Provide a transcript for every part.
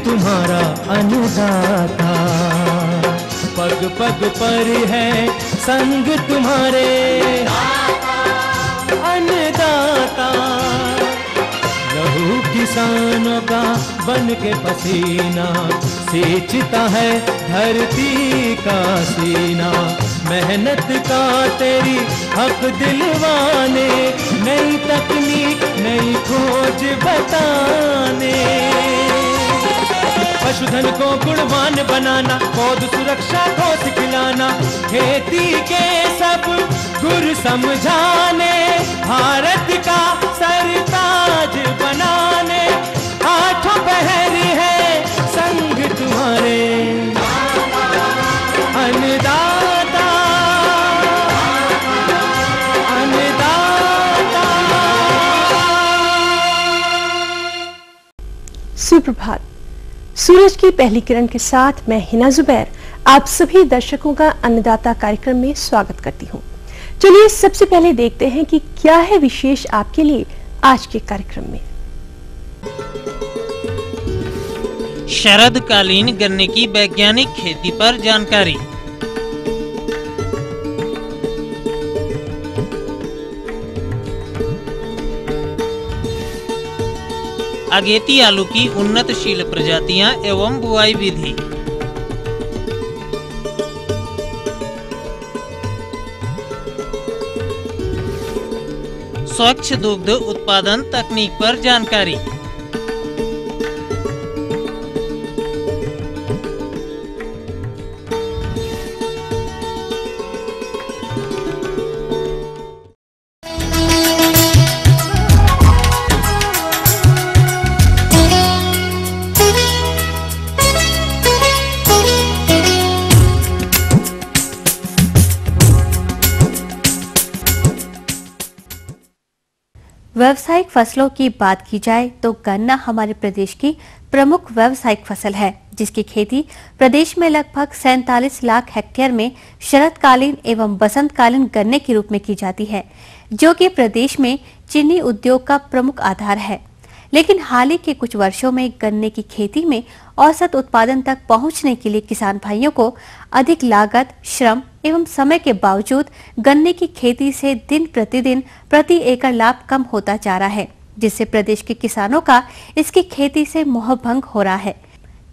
तुम्हारा अन्नदाता। पग पग पर है संग तुम्हारे अन्नदाता। लहू किसानों का बन के पसीना सींचता है धरती का सीना। मेहनत का तेरी हक दिलवाने, नई तकनीक नई खोज बताने। पशुधन को गुणवान बनाना, पौध सुरक्षा को सिखलाना, खेती के सब गुर समझाने, भारत का सरताज बनाने। आठों पहर है संग तुम्हारे अन्नदाता अन्नदाता। सुप्रभात। सूरज की पहली किरण के साथ मैं हिना जुबैर आप सभी दर्शकों का अन्नदाता कार्यक्रम में स्वागत करती हूं। चलिए सबसे पहले देखते हैं कि क्या है विशेष आपके लिए आज के कार्यक्रम में। शरदकालीन गन्ने की वैज्ञानिक खेती पर जानकारी। अगेती आलू की उन्नतशील प्रजातियां एवं बुआई विधि। स्वच्छ दुग्ध उत्पादन तकनीक पर जानकारी। व्यावसायिक फसलों की बात की जाए तो गन्ना हमारे प्रदेश की प्रमुख व्यावसायिक फसल है, जिसकी खेती प्रदेश में लगभग 47 लाख हेक्टेयर में शरदकालीन एवं बसंतकालीन गन्ने के रूप में की जाती है, जो कि प्रदेश में चीनी उद्योग का प्रमुख आधार है। लेकिन हाल ही के कुछ वर्षों में गन्ने की खेती में औसत उत्पादन तक पहुंचने के लिए किसान भाइयों को अधिक लागत, श्रम एवं समय के बावजूद गन्ने की खेती से दिन प्रतिदिन प्रति एकड़ लाभ कम होता जा रहा है, जिससे प्रदेश के किसानों का इसकी खेती से मोहभंग हो रहा है।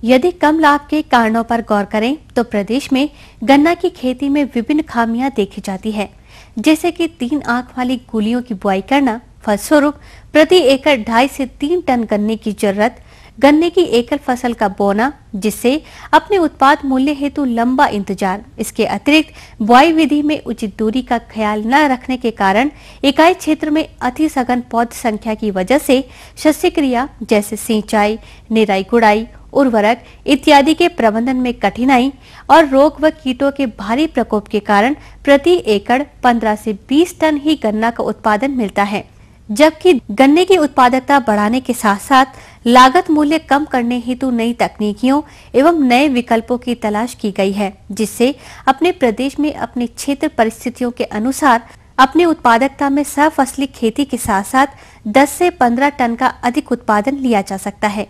यदि कम लाभ के कारणों पर गौर करें तो प्रदेश में गन्ना की खेती में विभिन्न खामियां देखी जाती है, जैसे कि 3 आंख वाली गुलियों की बुआई करना, फलस्वरूप प्रति एकड़ 2.5 से 3 टन गन्ने की जरूरत, गन्ने की एकल फसल का बोना, जिससे अपने उत्पाद मूल्य हेतु लंबा इंतजार। इसके अतिरिक्त बुआई विधि में उचित दूरी का ख्याल न रखने के कारण इकाई क्षेत्र में अति सघन पौध संख्या की वजह से शस्य क्रिया जैसे सिंचाई, निराई गुड़ाई, उर्वरक इत्यादि के प्रबंधन में कठिनाई और रोग व कीटों के भारी प्रकोप के कारण प्रति एकड़ 15 से 20 टन ही गन्ना का उत्पादन मिलता है, जबकि गन्ने की उत्पादकता बढ़ाने के साथ साथ लागत मूल्य कम करने हेतु नई तकनीकियों एवं नए विकल्पों की तलाश की गई है, जिससे अपने प्रदेश में अपने क्षेत्र परिस्थितियों के अनुसार अपने उत्पादकता में सफसली खेती के साथ साथ 10 से 15 टन का अधिक उत्पादन लिया जा सकता है।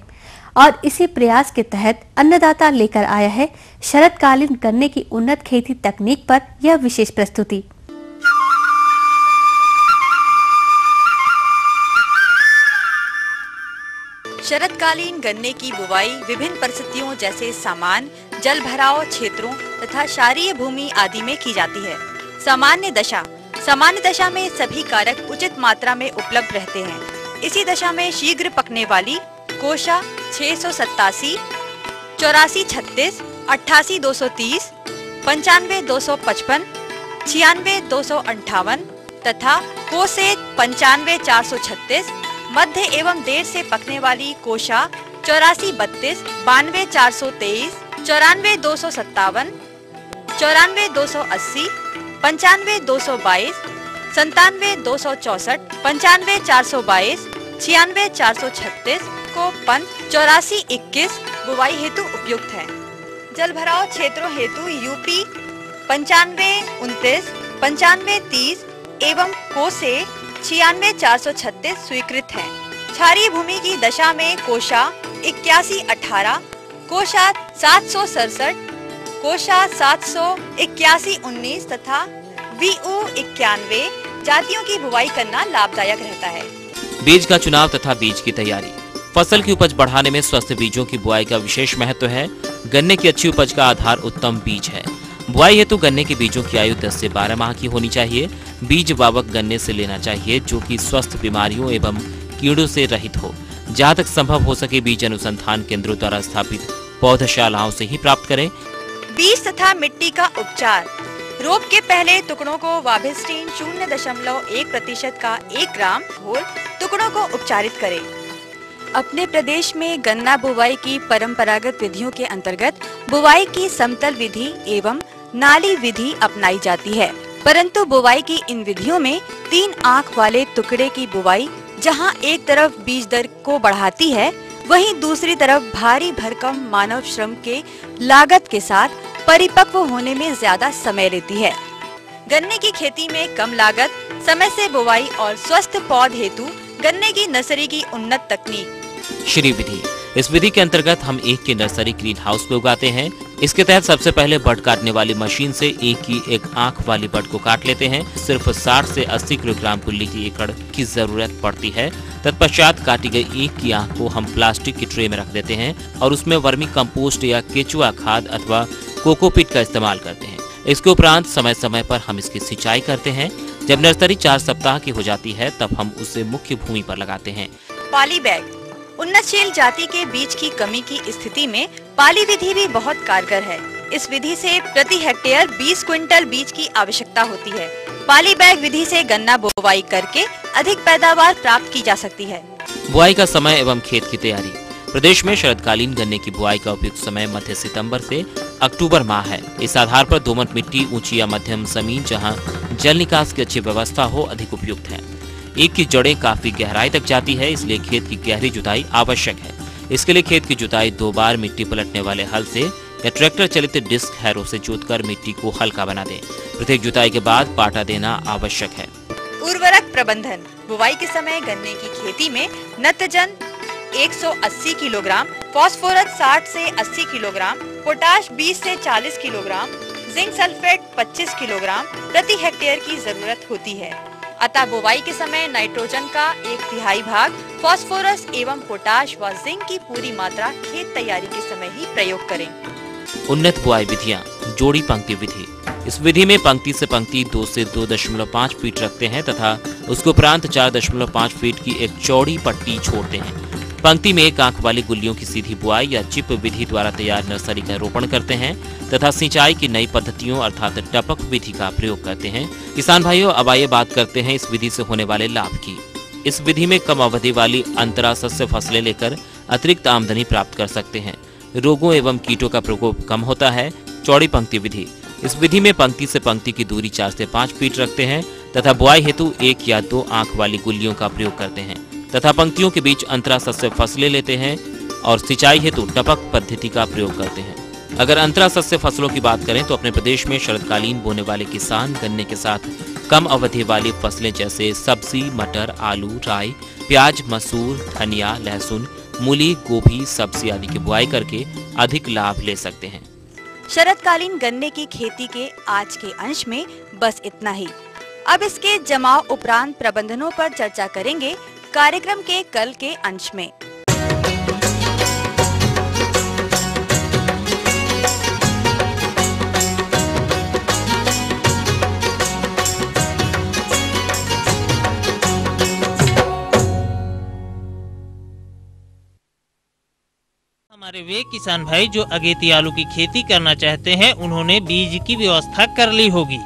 और इसी प्रयास के तहत अन्नदाता लेकर आया है शरदकालीन गन्ने की उन्नत खेती तकनीक पर यह विशेष प्रस्तुति। शरदकालीन गन्ने की बुवाई विभिन्न परिस्थितियों जैसे सामान, जल भराव क्षेत्रों तथा क्षारीय भूमि आदि में की जाती है। सामान्य दशा में सभी कारक उचित मात्रा में उपलब्ध रहते हैं। इसी दशा में शीघ्र पकने वाली कोशा 687, 8436, 88-230, 95-255, 96-258 तथा कोसे 95-436, मध्य एवं देर से पकने वाली कोशा 84-32, 92-423, 94-257, 94-280, 95-222, 97-264, 95-422, 96-436 को पंत 84-21 बुवाई हेतु उपयुक्त है। जल भराव क्षेत्रों हेतु यूपी 95-29, 95-30 एवं कोसे 96-436 स्वीकृत है। क्षारीय भूमि की दशा में कोशा 8118, कोशा 767, कोशा 781-19 तथा VU 91 जातियों की बुवाई करना लाभदायक रहता है। बीज का चुनाव तथा बीज की तैयारी। फसल की उपज बढ़ाने में स्वस्थ बीजों की बुआई का विशेष महत्व है। गन्ने की अच्छी उपज का आधार उत्तम बीज है। बुआई हेतु गन्ने के बीजों की आयु 10 से 12 माह की होनी चाहिए। बीज वावक गन्ने से लेना चाहिए जो कि स्वस्थ बीमारियों एवं कीड़ों से रहित हो। जहाँ तक संभव हो सके बीज अनुसंधान केंद्रों द्वारा स्थापित पौधशालाओं से ही प्राप्त करें। बीज तथा मिट्टी का उपचार। रोप के पहले टुकड़ों को वाभिस्टीन 0.1% का 1 ग्राम घोल टुकड़ों को उपचारित करें। अपने प्रदेश में गन्ना बुवाई की परंपरागत विधियों के अंतर्गत बुवाई की समतल विधि एवं नाली विधि अपनाई जाती है, परंतु बुवाई की इन विधियों में 3 आंख वाले टुकड़े की बुवाई जहां एक तरफ बीज दर को बढ़ाती है, वहीं दूसरी तरफ भारी भरकम मानव श्रम के लागत के साथ परिपक्व होने में ज्यादा समय लेती है। गन्ने की खेती में कम लागत, समय से बुवाई और स्वस्थ पौध हेतु गन्ने की नर्सरी की उन्नत तकनीक। श्री विधि। इस विधि के अंतर्गत हम एक की नर्सरी ग्रीन हाउस में उगाते हैं। इसके तहत सबसे पहले बड काटने वाली मशीन से एक की एक आंख वाली बड को काट लेते हैं। सिर्फ 60 से 80 किलोग्राम कुल्ली की एकड़ की जरूरत पड़ती है। तत्पश्चात काटी गई एक की आंख को हम प्लास्टिक की ट्रे में रख देते हैं और उसमें वर्मी कंपोस्ट या केचुआ खाद अथवा कोकोपीट का इस्तेमाल करते हैं। इसके उपरांत समय समय पर हम इसकी सिंचाई करते हैं। जब नर्सरी 4 सप्ताह की हो जाती है तब हम उसे मुख्य भूमि पर लगाते हैं। पाली बैग। उन्नतशील जाति के बीज की कमी की स्थिति में पाली विधि भी बहुत कारगर है। इस विधि से प्रति हेक्टेयर 20 क्विंटल बीज की आवश्यकता होती है। पाली बैग विधि से गन्ना बुवाई करके अधिक पैदावार प्राप्त की जा सकती है। बुआई का समय एवं खेत की तैयारी। प्रदेश में शरदकालीन गन्ने की बुआई का उपयुक्त समय मध्य सितंबर से अक्टूबर माह है। इस आधार पर दोमट मिट्टी, ऊंची या मध्यम जमीन जहां जल निकास की अच्छी व्यवस्था हो अधिक उपयुक्त है। एक की जड़ें काफी गहराई तक जाती है, इसलिए खेत की गहरी जुताई आवश्यक है। इसके लिए खेत की जुताई 2 बार मिट्टी पलटने वाले हल से या ट्रैक्टर चलित डिस्क हैरो से जोतकर मिट्टी को हल्का बना दें। प्रत्येक जुताई के बाद पाटा देना आवश्यक है। उर्वरक प्रबंधन। बुवाई के समय गन्ने की खेती में नत्रजन 180 किलोग्राम, फास्फोरस 60 से 80 किलोग्राम, पोटाश 20 से 40 किलोग्राम, जिंक सल्फेट 25 किलोग्राम प्रति हेक्टेयर की जरूरत होती है। अतः बुवाई के समय नाइट्रोजन का 1/3 भाग, फास्फोरस एवं पोटाश व जिंक की पूरी मात्रा खेत तैयारी के समय ही प्रयोग करें। उन्नत बुआई विधियाँ। जोड़ी पंक्ति विधि। इस विधि में पंक्ति से पंक्ति 2 से 2.5 फीट रखते हैं तथा उसके उपरांत 4.5 फीट की एक चौड़ी पट्टी छोड़ते हैं। पंक्ति में 1 आंख वाली गुल्लियों की सीधी बुआई या चिप विधि द्वारा तैयार नर्सरी का रोपण करते हैं तथा सिंचाई की नई पद्धतियों अर्थात टपक विधि का प्रयोग करते हैं। किसान भाइयों, अब आइए बात करते हैं इस विधि से होने वाले लाभ की। इस विधि में कम अवधि वाली अंतरा शस्य फसलें लेकर अतिरिक्त आमदनी प्राप्त कर सकते हैं। रोगों एवं कीटों का प्रकोप कम होता है। चौड़ी पंक्ति विधि। इस विधि में पंक्ति से पंक्ति की दूरी 4 से 5 फीट रखते हैं तथा बुआई हेतु 1 या 2 आंख वाली गुल्लियों का प्रयोग करते हैं तथा पंक्तियों के बीच अंतरा शस्य फसलें लेते हैं और सिंचाई हेतु टपक पद्धति का प्रयोग करते हैं। अगर अंतरा शस्य फसलों की बात करें तो अपने प्रदेश में शरदकालीन बोने वाले किसान गन्ने के साथ कम अवधि वाली फसलें जैसे सब्जी, मटर, आलू, राई, प्याज, मसूर, धनिया, लहसुन, मूली, गोभी, सब्जी आदि की बुआई करके अधिक लाभ ले सकते हैं। शरदकालीन गन्ने की खेती के आज के अंश में बस इतना ही। अब इसके जमाव उपरांत प्रबंधनों पर चर्चा करेंगे कार्यक्रम के कल के अंश में। हमारे वे किसान भाई जो अगेती आलू की खेती करना चाहते हैं उन्होंने बीज की व्यवस्था कर ली होगी,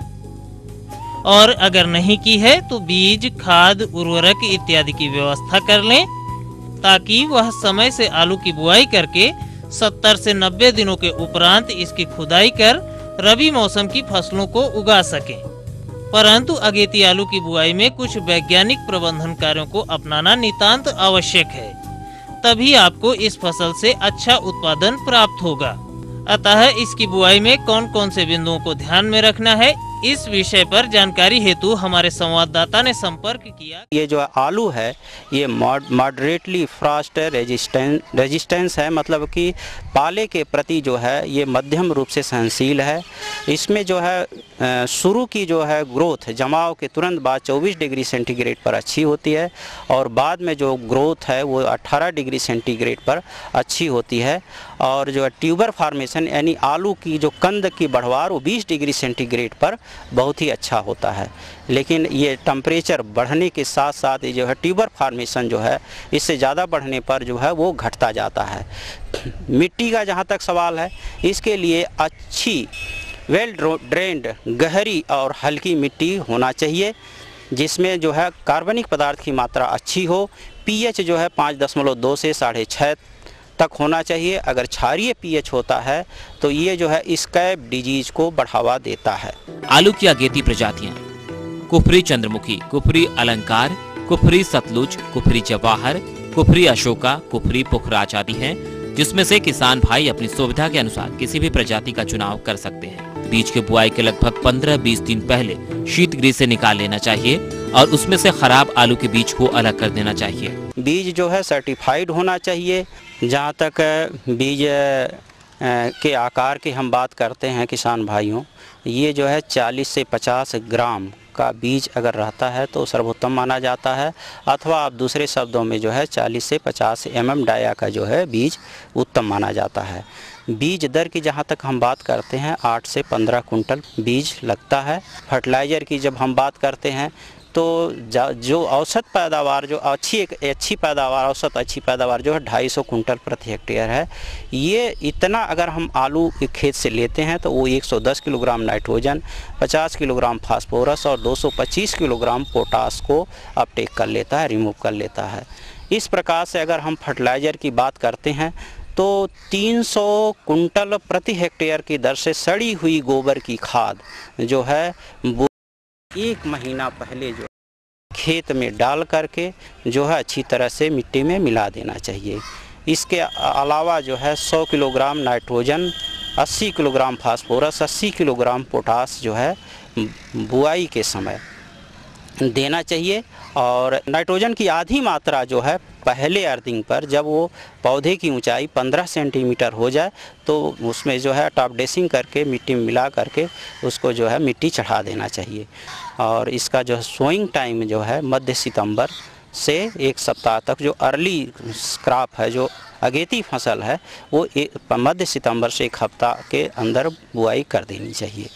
और अगर नहीं की है तो बीज, खाद, उर्वरक इत्यादि की व्यवस्था कर लें ताकि वह समय से आलू की बुआई करके 70 से 90 दिनों के उपरांत इसकी खुदाई कर रबी मौसम की फसलों को उगा सकें। परंतु अगेती आलू की बुआई में कुछ वैज्ञानिक प्रबंधन कार्यों को अपनाना नितांत आवश्यक है, तभी आपको इस फसल से अच्छा उत्पादन प्राप्त होगा। अतः इसकी बुआई में कौन कौन से बिंदुओं को ध्यान में रखना है इस विषय पर जानकारी हेतु हमारे संवाददाता ने संपर्क किया। ये जो आलू है ये मॉडरेटली फ्रॉस्ट रेजिस्टेंस है, मतलब कि पाले के प्रति जो है ये मध्यम रूप से सहनशील है। इसमें जो है शुरू की जो है ग्रोथ जमाव के तुरंत बाद 24 डिग्री सेंटीग्रेड पर अच्छी होती है और बाद में जो ग्रोथ है वो 18 डिग्री सेंटीग्रेड पर अच्छी होती है। और जो है ट्यूबर फॉर्मेशन यानी आलू की जो कंद की बढ़वार वो 20 डिग्री सेंटीग्रेड पर बहुत ही अच्छा होता है। लेकिन ये टेम्परेचर बढ़ने के साथ साथ ये जो है ट्यूबर फॉर्मेशन जो है इससे ज़्यादा बढ़ने पर जो है वो घटता जाता है। मिट्टी का जहाँ तक सवाल है, इसके लिए अच्छी वेल ड्रेन्ड गहरी और हल्की मिट्टी होना चाहिए जिसमें जो है कार्बनिक पदार्थ की मात्रा अच्छी हो। पीएच जो है 5.2 से 6.5 तक होना चाहिए। अगर क्षारीय पीएच होता है तो ये जो है स्कैब डिजीज को बढ़ावा देता है। आलू की अगेती प्रजातियां कुफरी चंद्रमुखी, कुफरी अलंकार, कुफरी सतलुज, कुफरी जवाहर, कुफरी अशोका, कुफरी पुखराज आदि हैं, जिसमें से किसान भाई अपनी सुविधा के अनुसार किसी भी प्रजाति का चुनाव कर सकते हैं। बीज के बुआई के लगभग 15-20 दिन पहले शीत गृह से निकाल लेना चाहिए और उसमें से खराब आलू के बीज को अलग कर देना चाहिए। बीज जो है सर्टिफाइड होना चाहिए। जहाँ तक बीज के आकार की हम बात करते हैं किसान भाइयों, ये जो है 40 से 50 ग्राम का बीज अगर रहता है तो सर्वोत्तम माना जाता है, अथवा आप दूसरे शब्दों में जो है 40 से 50 mm डाया का जो है बीज उत्तम माना जाता है। बीज दर की जहाँ तक हम बात करते हैं 8 से 15 कुंटल बीज लगता है। फर्टिलाइज़र की जब हम बात करते हैं तो जो औसत पैदावार जो अच्छी पैदावार औसत अच्छी पैदावार जो है 250 कुंटल प्रति हेक्टेयर है। ये इतना अगर हम आलू खेत से लेते हैं तो वो 110 किलोग्राम नाइट्रोजन, 50 किलोग्राम फास्फोरस और 225 किलोग्राम पोटास को अपटेक कर लेता है, रिमूव कर लेता है। इस प्रकार से अगर हम फर्टिलाइज़र की बात करते हैं तो 300 कुंटल प्रति हेक्टेयर की दर से सड़ी हुई गोबर की खाद जो है 1 महीना पहले जो खेत में डाल करके जो है अच्छी तरह से मिट्टी में मिला देना चाहिए। इसके अलावा जो है 100 kilogram nitrogen, 80 kilogram phosphorus, 80 kilogram potash जो है बुआई के समय देना चाहिए। और नाइट्रोजन की आधी मात्रा जो है पहले अर्थिंग पर जब वो पौधे की ऊंचाई 15 सेंटीमीटर हो जाए तो उसमें जो है टॉप ड्रेसिंग करके मिट्टी में मिला करके उसको जो है मिट्टी चढ़ा देना चाहिए। और इसका जो सोइंग टाइम जो है मध्य सितंबर से 1 सप्ताह तक, जो अर्ली क्रॉप है जो अगेती फसल है वो मध्य सितंबर से 1 हफ्ता के अंदर बुआई कर देनी चाहिए।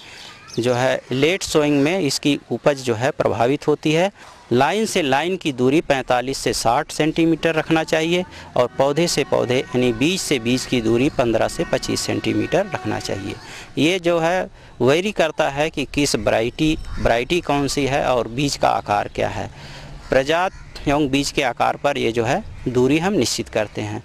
जो है लेट सोइंग में इसकी उपज जो है प्रभावित होती है। लाइन से लाइन की दूरी 45 से 60 सेंटीमीटर रखना चाहिए और पौधे से पौधे यानी बीज से बीज की दूरी 15 से 25 सेंटीमीटर रखना चाहिए। ये जो है वेरी करता है कि किस वैरायटी कौन सी है और बीज का आकार क्या है। प्रजाति एवं बीज के आकार पर ये जो है दूरी हम निश्चित करते हैं।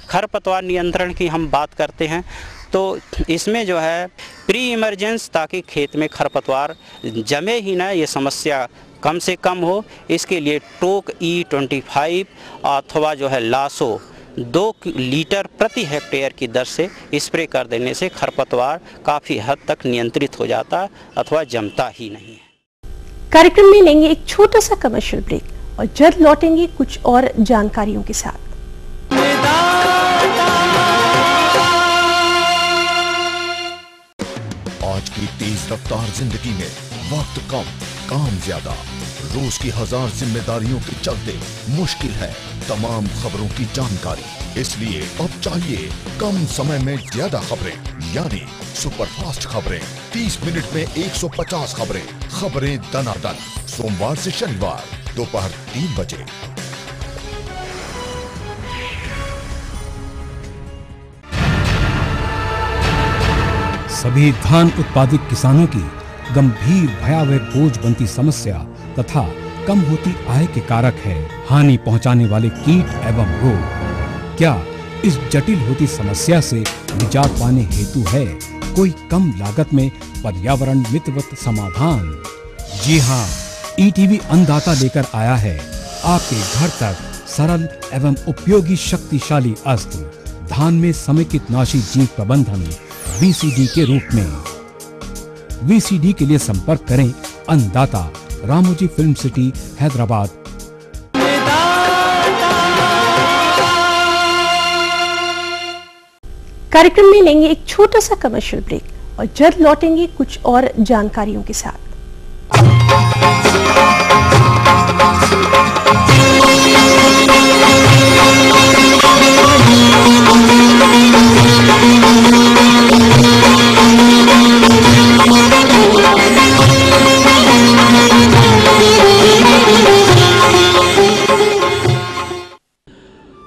खरपतवार नियंत्रण की हम बात करते हैं तो इसमें जो है प्री इमरजेंस, ताकि खेत में खरपतवार जमे ही ना, ये समस्या कम से कम हो, इसके लिए टोक E25 अथवा जो है लासो 2 लीटर प्रति हेक्टेयर की दर से स्प्रे कर देने से खरपतवार काफ़ी हद तक नियंत्रित हो जाता अथवा जमता ही नहीं है। कार्यक्रम में लेंगे एक छोटा सा कमर्शियल ब्रेक और जल्द लौटेंगे कुछ और जानकारियों के साथ। आज की तेज रफ्तार जिंदगी में वक्त कम, काम ज्यादा, रोज की 1000 जिम्मेदारियों के चलते मुश्किल है तमाम खबरों की जानकारी। इसलिए अब चाहिए कम समय में ज्यादा खबरें, यानी सुपरफास्ट खबरें। 30 मिनट में 150 खबरें, खबरें दनादन, सोमवार से शनिवार दोपहर 3 बजे। सभी धान उत्पादक किसानों की गंभीर भयावह बोझ बनती समस्या तथा कम होती आय के कारक है हानि पहुंचाने वाले कीट एवं रोग। क्या इस जटिल होती समस्या से निजात पाने हेतु है कोई कम लागत में पर्यावरण मित्रवत समाधान? जी हाँ, ईटीवी अन्नदाता लेकर आया है आपके घर तक सरल एवं उपयोगी शक्तिशाली अस्त्र, धान में समेकित नाशी जीव प्रबंधन BCD के रूप में। VCD के लिए संपर्क करें अन्नदाता, रामोजी फिल्म सिटी, हैदराबाद। कार्यक्रम में लेंगे एक छोटा सा कमर्शियल ब्रेक और जल्द लौटेंगे कुछ और जानकारियों के साथ।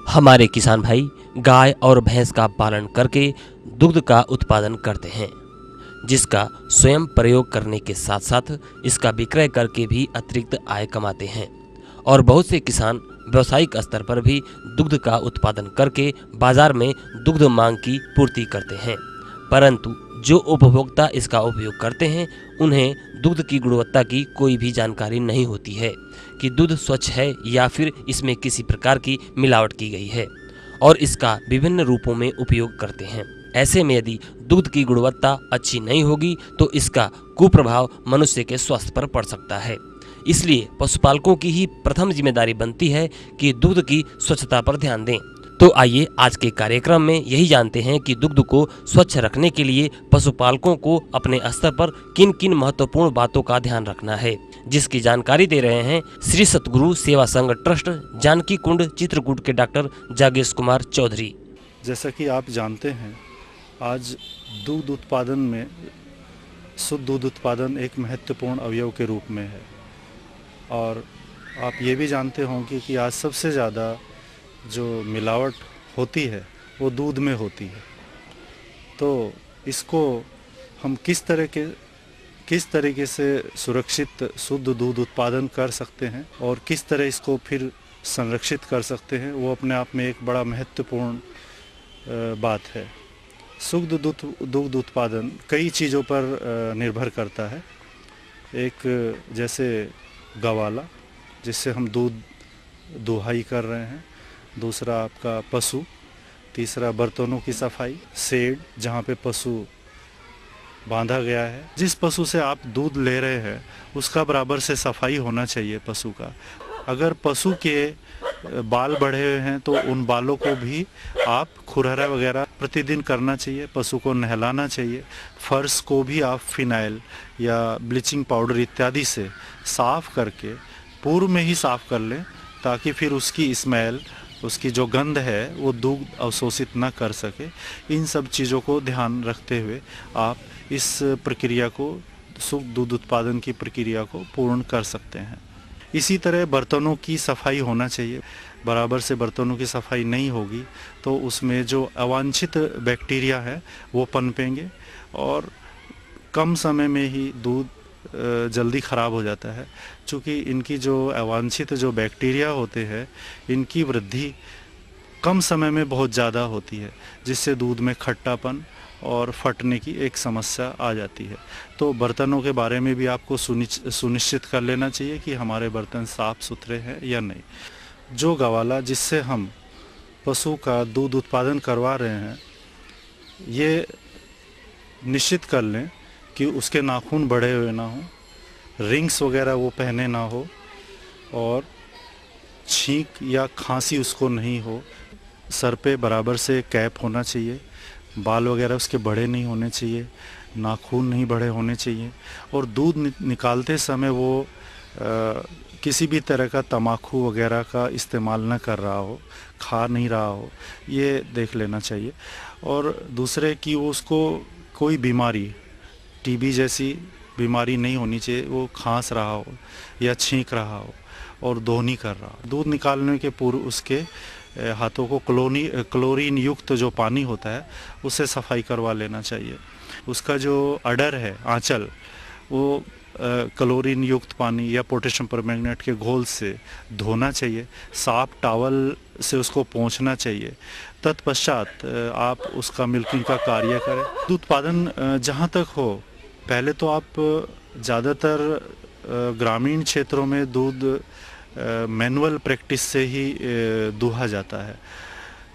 हमारे किसान भाई गाय और भैंस का पालन करके दुग्ध का उत्पादन करते हैं, जिसका स्वयं प्रयोग करने के साथ साथ इसका विक्रय करके भी अतिरिक्त आय कमाते हैं। और बहुत से किसान व्यावसायिक स्तर पर भी दुग्ध का उत्पादन करके बाजार में दुग्ध मांग की पूर्ति करते हैं, परंतु जो उपभोक्ता इसका उपयोग करते हैं उन्हें दुग्ध की गुणवत्ता की कोई भी जानकारी नहीं होती है कि दूध स्वच्छ है या फिर इसमें किसी प्रकार की मिलावट की गई है, और इसका विभिन्न रूपों में उपयोग करते हैं। ऐसे में यदि दूध की गुणवत्ता अच्छी नहीं होगी तो इसका कुप्रभाव मनुष्य के स्वास्थ्य पर पड़ सकता है। इसलिए पशुपालकों की ही प्रथम जिम्मेदारी बनती है कि दूध की स्वच्छता पर ध्यान दें। तो आइए आज के कार्यक्रम में यही जानते हैं कि दुग्ध को स्वच्छ रखने के लिए पशुपालकों को अपने स्तर पर किन किन महत्वपूर्ण बातों का ध्यान रखना है, जिसकी जानकारी दे रहे हैं श्री सतगुरु सेवा संघ ट्रस्ट जानकी कुंड चित्रकूट के डॉक्टर जागेश कुमार चौधरी। जैसा कि आप जानते हैं, आज दूध उत्पादन में शुद्ध दूध उत्पादन एक महत्वपूर्ण अवयव के रूप में है, और आप ये भी जानते होंगे कि आज सबसे ज़्यादा जो मिलावट होती है वो दूध में होती है। तो इसको हम किस तरीके से सुरक्षित शुद्ध दूध उत्पादन कर सकते हैं और किस तरह इसको फिर संरक्षित कर सकते हैं, वो अपने आप में एक बड़ा महत्वपूर्ण बात है। शुद्ध दूध उत्पादन कई चीज़ों पर निर्भर करता है। एक जैसे गवाला, जिससे हम दूध दुहाई कर रहे हैं, दूसरा आपका पशु, तीसरा बर्तनों की सफाई, शेड जहाँ पे पशु बांधा गया है। जिस पशु से आप दूध ले रहे हैं उसका बराबर से सफाई होना चाहिए पशु का। अगर पशु के बाल बढ़े हुए हैं तो उन बालों को भी आप खुरहरा वगैरह प्रतिदिन करना चाहिए, पशु को नहलाना चाहिए। फर्श को भी आप फिनाइल या ब्लीचिंग पाउडर इत्यादि से साफ़ करके पूर्व में ही साफ़ कर लें, ताकि फिर उसकी स्मेल, उसकी जो गंध है वो दूध अवशोषित न कर सके। इन सब चीज़ों को ध्यान रखते हुए आप इस प्रक्रिया को, शुद्ध दूध उत्पादन की प्रक्रिया को पूर्ण कर सकते हैं। इसी तरह बर्तनों की सफाई होना चाहिए। बराबर से बर्तनों की सफाई नहीं होगी तो उसमें जो अवांछित बैक्टीरिया है वो पनपेंगे और कम समय में ही दूध जल्दी ख़राब हो जाता है। चूँकि इनकी जो अवांछित जो बैक्टीरिया होते हैं, इनकी वृद्धि कम समय में बहुत ज़्यादा होती है, जिससे दूध में खट्टापन और फटने की एक समस्या आ जाती है। तो बर्तनों के बारे में भी आपको सुनिश्चित कर लेना चाहिए कि हमारे बर्तन साफ़ सुथरे हैं या नहीं। जो गवाला जिससे हम पशु का दूध उत्पादन करवा रहे हैं, ये निश्चित कर लें कि उसके नाखून बढ़े हुए ना हो, रिंग्स वगैरह वो पहने ना हो, और छींक या खांसी उसको नहीं हो। सर पे बराबर से कैप होना चाहिए, बाल वगैरह उसके बड़े नहीं होने चाहिए, नाखून नहीं बड़े होने चाहिए, और दूध निकालते समय वो किसी भी तरह का तम्बाकू वगैरह का इस्तेमाल न कर रहा हो, खा नहीं रहा हो, ये देख लेना चाहिए। और दूसरे कि वो उसको कोई बीमारी, टीबी जैसी बीमारी नहीं होनी चाहिए, वो खांस रहा हो या छींक रहा हो और दोहनी कर रहा हो। दूध निकालने के पूर्व उसके हाथों को क्लोरीन युक्त जो पानी होता है उससे सफाई करवा लेना चाहिए। उसका जो अडर है, आंचल, वो क्लोरीन युक्त पानी या पोटेशियम परमैंगनेट के घोल से धोना चाहिए। साफ टॉवल से उसको पोंछना चाहिए। तत्पश्चात आप उसका मिल्किंग का कार्य करें। दूध उत्पादन जहाँ तक हो, पहले तो आप ज़्यादातर ग्रामीण क्षेत्रों में दूध मैनुअल प्रैक्टिस से ही दूहा जाता है।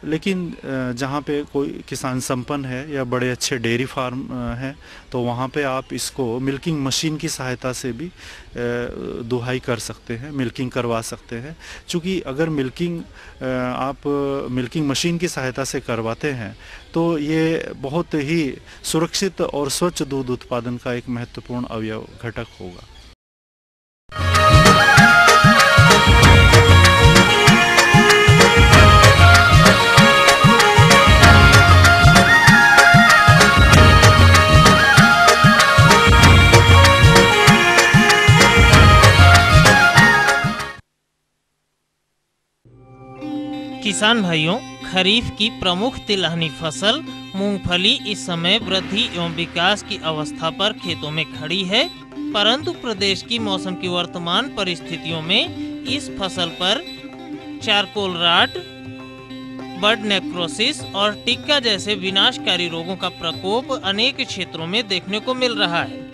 लेकिन जहाँ पे कोई किसान संपन्न है या बड़े अच्छे डेयरी फार्म हैं तो वहाँ पे आप इसको मिल्किंग मशीन की सहायता से भी दुहाई कर सकते हैं, मिल्किंग करवा सकते हैं। क्योंकि अगर आप मिल्किंग मशीन की सहायता से करवाते हैं तो ये बहुत ही सुरक्षित और स्वच्छ दूध उत्पादन का एक महत्वपूर्ण अवयव घटक होगा। किसान भाइयों, खरीफ की प्रमुख तिलहनी फसल मूंगफली इस समय वृद्धि एवं विकास की अवस्था पर खेतों में खड़ी है, परंतु प्रदेश की मौसम की वर्तमान परिस्थितियों में इस फसल पर चारकोल राट, बर्ड नेक्रोसिस और टिक्का जैसे विनाशकारी रोगों का प्रकोप अनेक क्षेत्रों में देखने को मिल रहा है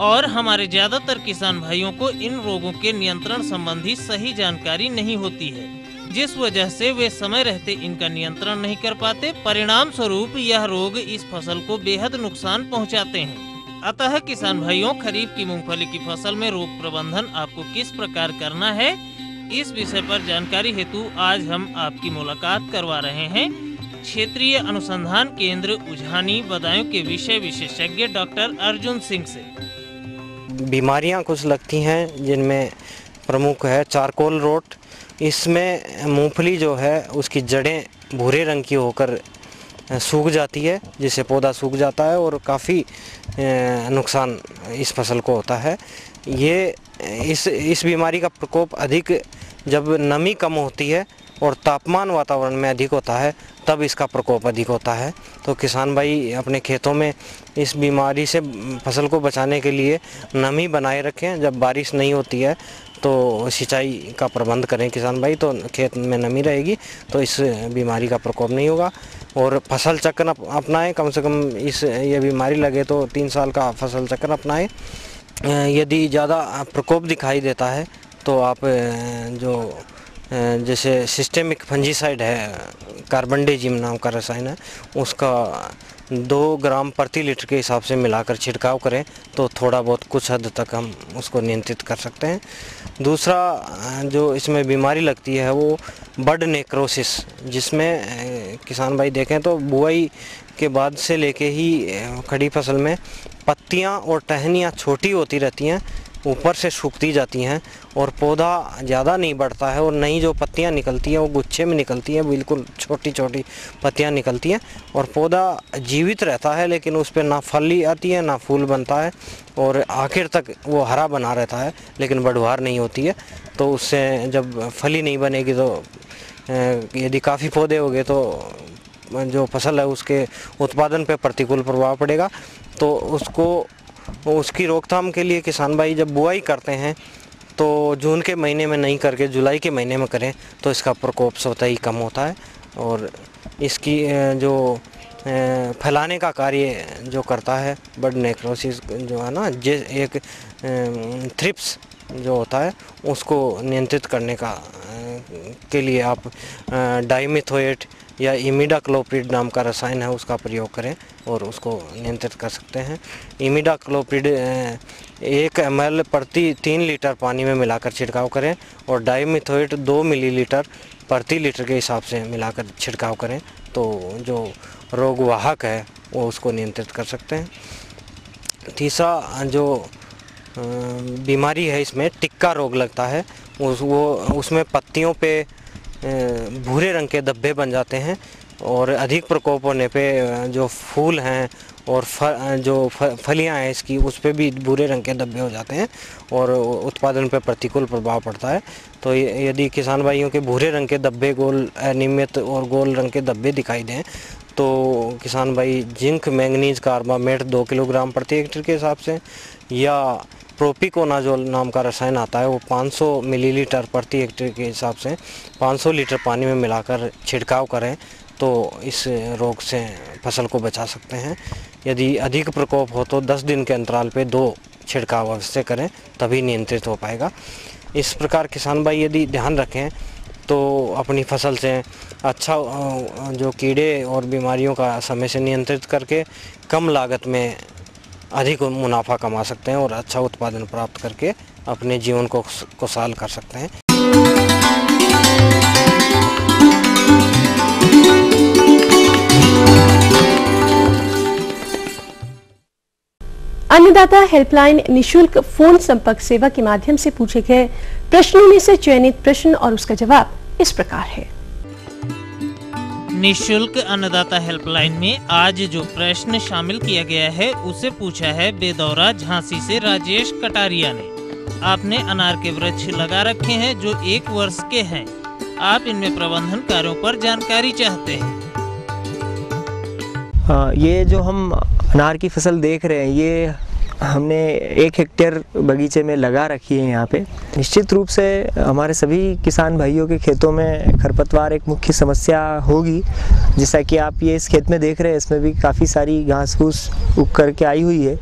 और हमारे ज्यादातर किसान भाइयों को इन रोगों के नियंत्रण संबंधी सही जानकारी नहीं होती है, जिस वजह से वे समय रहते इनका नियंत्रण नहीं कर पाते। परिणाम स्वरूप यह रोग इस फसल को बेहद नुकसान पहुंचाते हैं। अतः किसान भाइयों, खरीफ की मूंगफली की फसल में रोग प्रबंधन आपको किस प्रकार करना है, इस विषय पर जानकारी हेतु आज हम आपकी मुलाकात करवा रहे हैं क्षेत्रीय अनुसंधान केंद्र उझानी बदायूं के विषय विशेषज्ञ डॉक्टर अर्जुन सिंह से। बीमारियां कुछ लगती हैं जिनमें प्रमुख है चारकोल रोट। इसमें मूंगफली जो है उसकी जड़ें भूरे रंग की होकर सूख जाती है, जिससे पौधा सूख जाता है और काफ़ी नुकसान इस फसल को होता है। ये इस बीमारी का प्रकोप अधिक जब नमी कम होती है और तापमान वातावरण में अधिक होता है तब इसका प्रकोप अधिक होता है। तो किसान भाई अपने खेतों में इस बीमारी से फसल को बचाने के लिए नमी बनाए रखें। जब बारिश नहीं होती है तो सिंचाई का प्रबंध करें किसान भाई, तो खेत में नमी रहेगी तो इस बीमारी का प्रकोप नहीं होगा। और फसल चक्र अपनाएं, कम से कम ये बीमारी लगे तो 3 साल का फसल चक्र अपनाएं। यदि ज़्यादा प्रकोप दिखाई देता है तो आप जैसे सिस्टेमिक फंजीसाइड है, कार्बनडेजिम नाम का रसायन है, उसका 2 ग्राम प्रति लीटर के हिसाब से मिलाकर छिड़काव करें तो थोड़ा बहुत कुछ हद तक हम उसको नियंत्रित कर सकते हैं। दूसरा जो इसमें बीमारी लगती है वो बर्ड नेक्रोसिस, जिसमें किसान भाई देखें तो बुआई के बाद से लेके ही खड़ी फसल में पत्तियां और टहनियां छोटी होती रहती हैं, ऊपर से सूखती जाती हैं और पौधा ज़्यादा नहीं बढ़ता है और नई जो पत्तियां निकलती हैं वो गुच्छे में निकलती हैं, बिल्कुल छोटी छोटी पत्तियां निकलती हैं और पौधा जीवित रहता है, लेकिन उस पर ना फली आती है ना फूल बनता है और आखिर तक वो हरा बना रहता है लेकिन बढ़वार नहीं होती है। तो उससे जब फली नहीं बनेगी तो यदि काफ़ी पौधे हो गए तो जो फसल है उसके उत्पादन पर प्रतिकूल प्रभाव पड़ेगा। तो उसकी रोकथाम के लिए किसान भाई जब बुआई करते हैं तो जून के महीने में नहीं करके जुलाई के महीने में करें तो इसका प्रकोप स्वतः ही कम होता है। और इसकी जो फैलाने का कार्य जो करता है बर्ड नेक्रोसिस जो है ना, एक थ्रिप्स जो होता है उसको नियंत्रित करने के लिए आप डाइमिथोएट या इमिडाक्लोप्रिड नाम का रसायन है उसका प्रयोग करें और उसको नियंत्रित कर सकते हैं। इमिडाक्लोप्रिड 1 ml प्रति 3 लीटर पानी में मिलाकर छिड़काव करें और डाइमिथोएट 2 मिलीलीटर प्रति लीटर के हिसाब से मिलाकर छिड़काव करें तो जो रोगवाहक है वो उसको नियंत्रित कर सकते हैं। तीसरा जो बीमारी है इसमें टिक्का रोग लगता है, उसमें पत्तियों पे भूरे रंग के धब्बे बन जाते हैं और अधिक प्रकोप होने पे जो फूल हैं और जो फलियां हैं इसकी उस पे भी भूरे रंग के धब्बे हो जाते हैं और उत्पादन पे प्रतिकूल प्रभाव पड़ता है। तो यदि किसान भाइयों के भूरे रंग के धब्बे, गोल अनियमित और गोल रंग के धब्बे दिखाई दें तो किसान भाई जिंक मैंगनीज कार्बामेट 2 किलोग्राम प्रति हेक्टेयर के हिसाब से या प्रोपिकोनाजोल नाम का रसायन आता है वो 500 मिलीलीटर प्रति हेक्टेयर के हिसाब से 500 लीटर पानी में मिलाकर छिड़काव करें तो इस रोग से फसल को बचा सकते हैं। यदि अधिक प्रकोप हो तो 10 दिन के अंतराल पे 2 छिड़काव अवश्य करें, तभी नियंत्रित हो पाएगा। इस प्रकार किसान भाई यदि ध्यान रखें तो अपनी फसल से अच्छा जो कीड़े और बीमारियों का समय से नियंत्रित करके कम लागत में अधिक मुनाफा कमा सकते हैं और अच्छा उत्पादन प्राप्त करके अपने जीवन को खुशहाल कर सकते हैं। अन्नदाता हेल्पलाइन निशुल्क फोन संपर्क सेवा के माध्यम से पूछे गए प्रश्नों में से चयनित प्रश्न और उसका जवाब इस प्रकार है। निशुल्क अन्नदाता हेल्पलाइन में आज जो प्रश्न शामिल किया गया है उसे पूछा है बेदौरा झांसी से राजेश कटारिया ने। आपने अनार के वृक्ष लगा रखे हैं जो 1 वर्ष के हैं। आप इनमें प्रबंधन कार्यों पर जानकारी चाहते हैं। ये जो हम अनार की फसल देख रहे हैं ये हमने 1 हेक्टेयर बगीचे में लगा रखी है। यहाँ पे निश्चित रूप से हमारे सभी किसान भाइयों के खेतों में खरपतवार एक मुख्य समस्या होगी। जैसा कि आप ये इस खेत में देख रहे हैं, इसमें भी काफ़ी सारी घास फूस उग करके आई हुई है,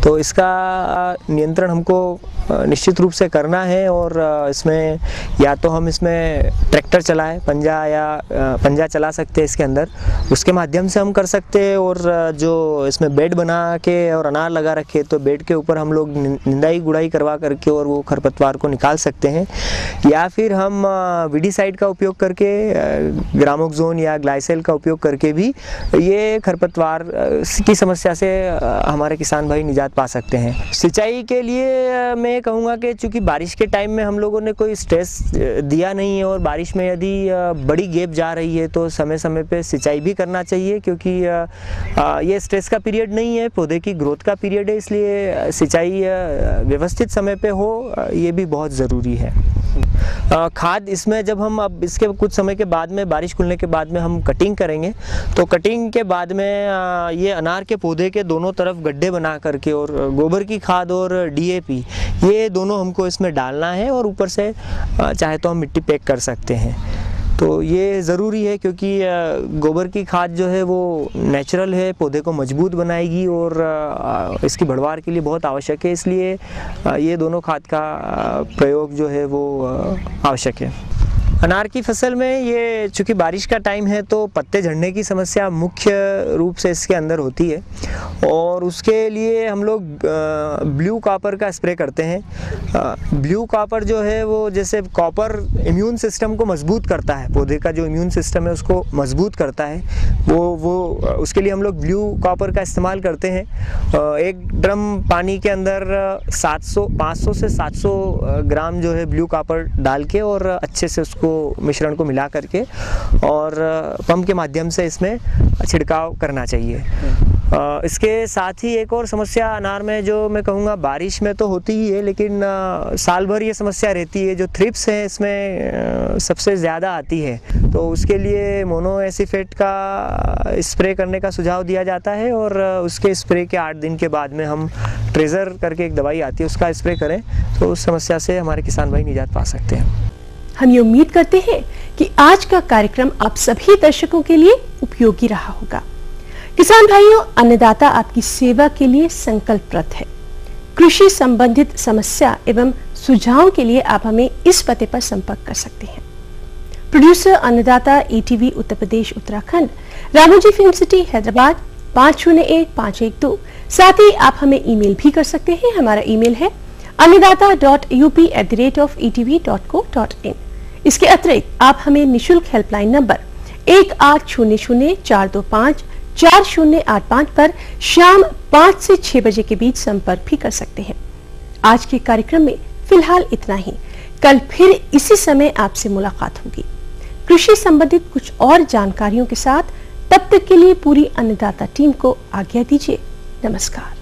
तो इसका नियंत्रण हमको निश्चित रूप से करना है। और इसमें या तो हम इसमें ट्रैक्टर चलाएं, पंजा चला सकते हैं इसके अंदर, उसके माध्यम से हम कर सकते हैं। और जो इसमें बेड बना के और अनार लगा रखे तो बेड के ऊपर हम लोग निंदाई गुड़ाई करवा करके और वो खरपतवार को निकाल सकते हैं। या फिर हम वीडीसाइड का उपयोग करके, ग्रामोक्सोन या ग्लाइसेल का उपयोग करके भी ये खरपतवार की समस्या से हमारे किसान भाई निजात पा सकते हैं। सिंचाई के लिए मैं कहूँगा कि चूँकि बारिश के टाइम में हम लोगों ने कोई स्ट्रेस दिया नहीं है और बारिश में यदि बड़ी गैप जा रही है तो समय समय पे सिंचाई भी करना चाहिए, क्योंकि ये स्ट्रेस का पीरियड नहीं है, पौधे की ग्रोथ का पीरियड है, इसलिए सिंचाई व्यवस्थित समय पे हो ये भी बहुत ज़रूरी है। खाद इसमें जब हम अब इसके कुछ समय के बाद में, बारिश खुलने के बाद में हम कटिंग करेंगे तो कटिंग के बाद में ये अनार के पौधे के दोनों तरफ गड्ढे बना करके और गोबर की खाद और डीएपी ये दोनों हमको इसमें डालना है। और ऊपर से चाहे तो हम मिट्टी पैक कर सकते हैं, तो ये ज़रूरी है क्योंकि गोबर की खाद जो है वो नेचुरल है, पौधे को मजबूत बनाएगी और इसकी बढ़वार के लिए बहुत आवश्यक है, इसलिए ये दोनों खाद का प्रयोग जो है वो आवश्यक है। अनार की फसल में ये चूँकि बारिश का टाइम है तो पत्ते झड़ने की समस्या मुख्य रूप से इसके अंदर होती है और उसके लिए हम लोग ब्लू कॉपर का स्प्रे करते हैं। ब्लू कॉपर जो है वो जैसे कॉपर इम्यून सिस्टम को मजबूत करता है, पौधे का जो इम्यून सिस्टम है उसको मजबूत करता है, वो उसके लिए हम लोग ब्लू कॉपर का इस्तेमाल करते हैं। 1 ड्रम पानी के अंदर 500 से 700 ग्राम जो है ब्लू कॉपर डाल के और अच्छे से उसको मिश्रण को मिला करके और पंप के माध्यम से इसमें छिड़काव करना चाहिए। इसके साथ ही एक और समस्या अनार में जो मैं कहूँगा बारिश में तो होती ही है, लेकिन साल भर ये समस्या रहती है, जो थ्रिप्स है इसमें सबसे ज़्यादा आती है, तो उसके लिए मोनोएसिफेट का स्प्रे करने का सुझाव दिया जाता है और उसके स्प्रे के 8 दिन के बाद में हम ट्रेजर करके एक दवाई आती है उसका स्प्रे करें तो उस समस्या से हमारे किसान भाई निजात पा सकते हैं। हम ये उम्मीद करते हैं कि आज का कार्यक्रम आप सभी दर्शकों के लिए उपयोगी रहा होगा। किसान भाइयों, अन्नदाता आपकी सेवा के लिए संकल्परत है। कृषि संबंधित समस्या एवं सुझावों के लिए आप हमें इस पते पर संपर्क कर सकते हैं। प्रोड्यूसर अन्नदाता ETV Uttar Pradesh Uttarakhand, Ramoji film city Hyderabad 501512। साथ ही आप हमें ईमेल भी कर सकते हैं। हमारा ईमेल है annadata.up@etv.co.in। इसके अतिरिक्त आप हमें निशुल्क हेल्पलाइन नंबर 1800-425-4085 पर शाम 5 से 6 बजे के बीच संपर्क भी कर सकते हैं। आज के कार्यक्रम में फिलहाल इतना ही। कल फिर इसी समय आपसे मुलाकात होगी कृषि संबंधित कुछ और जानकारियों के साथ। तब तक के लिए पूरी अन्नदाता टीम को आज्ञा दीजिए। नमस्कार।